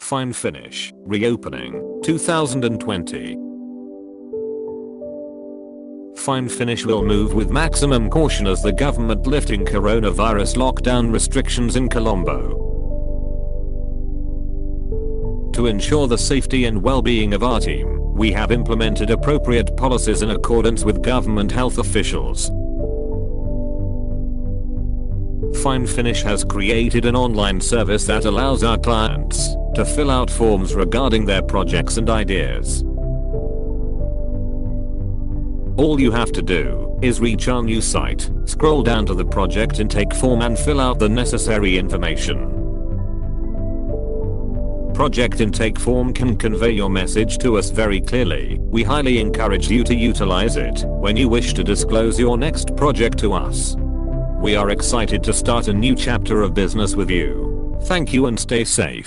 FineFinish, reopening, 2020. FineFinish will move with maximum caution as the government lifting coronavirus lockdown restrictions in Colombo. To ensure the safety and well-being of our team, we have implemented appropriate policies in accordance with government health officials. FineFinish has created an online service that allows our clients to fill out forms regarding their projects and ideas. All you have to do is reach our new site, scroll down to the project intake form and fill out the necessary information. Project intake form can convey your message to us very clearly. We highly encourage you to utilize it when you wish to disclose your next project to us. We are excited to start a new chapter of business with you. Thank you and stay safe.